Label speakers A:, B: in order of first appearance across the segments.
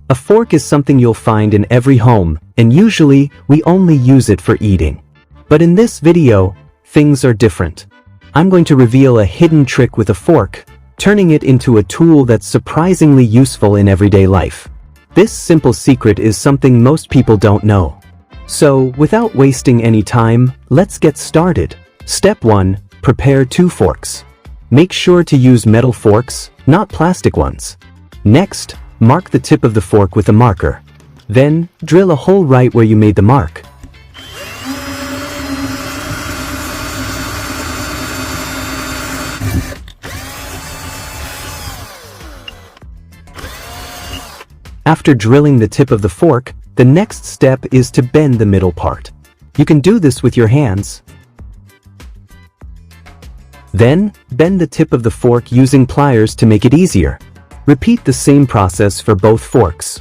A: A fork is something you'll find in every home, and usually, we only use it for eating. But in this video, things are different. I'm going to reveal a hidden trick with a fork, turning it into a tool that's surprisingly useful in everyday life. This simple secret is something most people don't know. So, without wasting any time, let's get started. Step 1. Prepare 2 forks. Make sure to use metal forks, not plastic ones. Next, mark the tip of the fork with a marker. Then, drill a hole right where you made the mark. After drilling the tip of the fork, the next step is to bend the middle part. You can do this with your hands. Then, bend the tip of the fork using pliers to make it easier. Repeat the same process for both forks.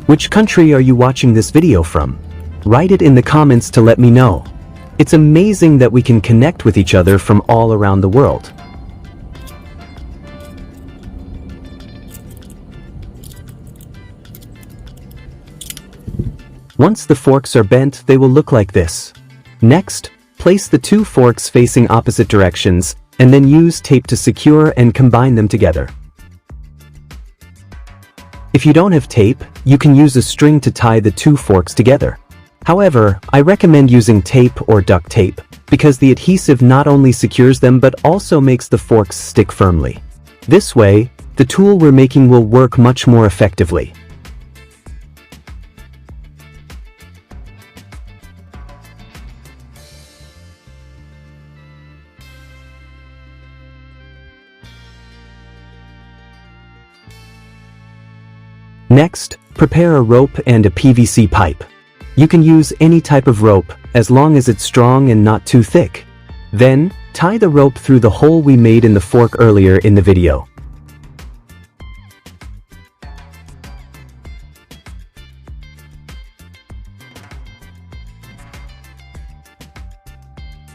A: Which country are you watching this video from? Write it in the comments to let me know. It's amazing that we can connect with each other from all around the world. Once the forks are bent, they will look like this. Next, place the 2 forks facing opposite directions, and then use tape to secure and combine them together. If you don't have tape, you can use a string to tie the 2 forks together. However, I recommend using tape or duct tape, because the adhesive not only secures them but also makes the forks stick firmly. This way, the tool we're making will work much more effectively. Next, prepare a rope and a PVC pipe. You can use any type of rope, as long as it's strong and not too thick. Then, tie the rope through the hole we made in the fork earlier in the video.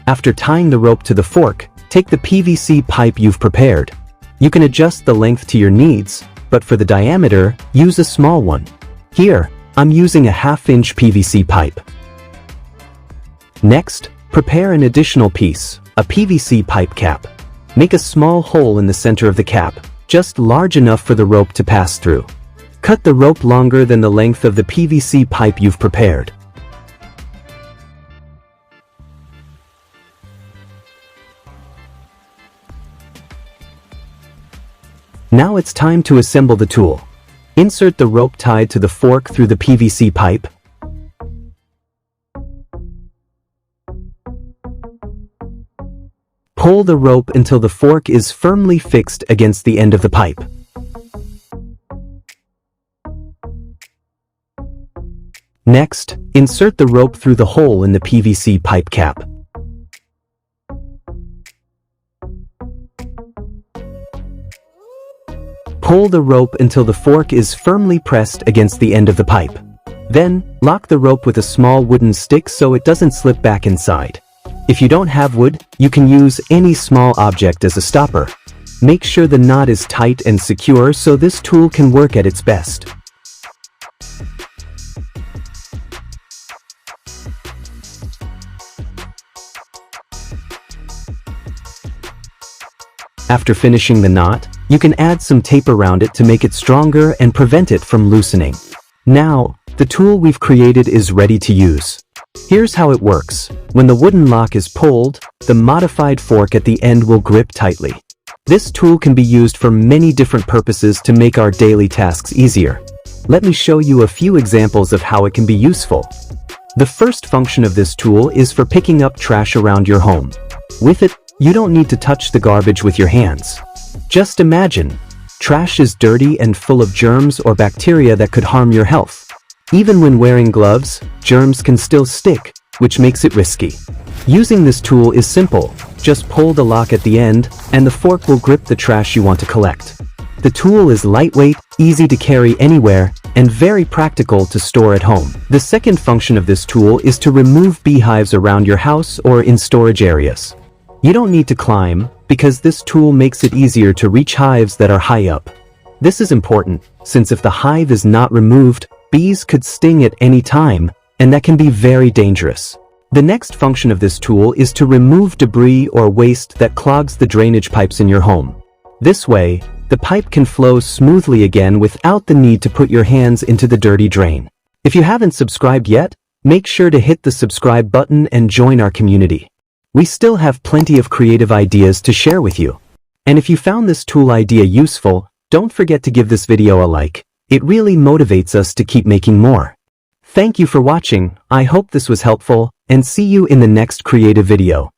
A: After tying the rope to the fork, take the PVC pipe you've prepared. You can adjust the length to your needs, but for the diameter, use a small one. Here, I'm using a 1/2-inch PVC pipe. Next, prepare an additional piece, a PVC pipe cap. Make a small hole in the center of the cap, just large enough for the rope to pass through. Cut the rope longer than the length of the PVC pipe you've prepared. Now it's time to assemble the tool. Insert the rope tied to the fork through the PVC pipe. Pull the rope until the fork is firmly fixed against the end of the pipe. Next, insert the rope through the hole in the PVC pipe cap. Pull the rope until the fork is firmly pressed against the end of the pipe. Then, lock the rope with a small wooden stick so it doesn't slip back inside. If you don't have wood, you can use any small object as a stopper. Make sure the knot is tight and secure so this tool can work at its best. After finishing the knot, you can add some tape around it to make it stronger and prevent it from loosening. Now, the tool we've created is ready to use. Here's how it works. When the wooden lock is pulled, the modified fork at the end will grip tightly. This tool can be used for many different purposes to make our daily tasks easier. Let me show you a few examples of how it can be useful. The first function of this tool is for picking up trash around your home. With it, you don't need to touch the garbage with your hands. Just imagine, trash is dirty and full of germs or bacteria that could harm your health. Even when wearing gloves, germs can still stick, which makes it risky. Using this tool is simple. Just pull the lock at the end, and the fork will grip the trash you want to collect. The tool is lightweight, easy to carry anywhere, and very practical to store at home. The second function of this tool is to remove beehives around your house or in storage areas. You don't need to climb, because this tool makes it easier to reach hives that are high up. This is important, since if the hive is not removed, bees could sting at any time, and that can be very dangerous. The next function of this tool is to remove debris or waste that clogs the drainage pipes in your home. This way, the pipe can flow smoothly again without the need to put your hands into the dirty drain. If you haven't subscribed yet, make sure to hit the subscribe button and join our community. We still have plenty of creative ideas to share with you. And if you found this tool idea useful, don't forget to give this video a like. It really motivates us to keep making more. Thank you for watching. I hope this was helpful, and see you in the next creative video.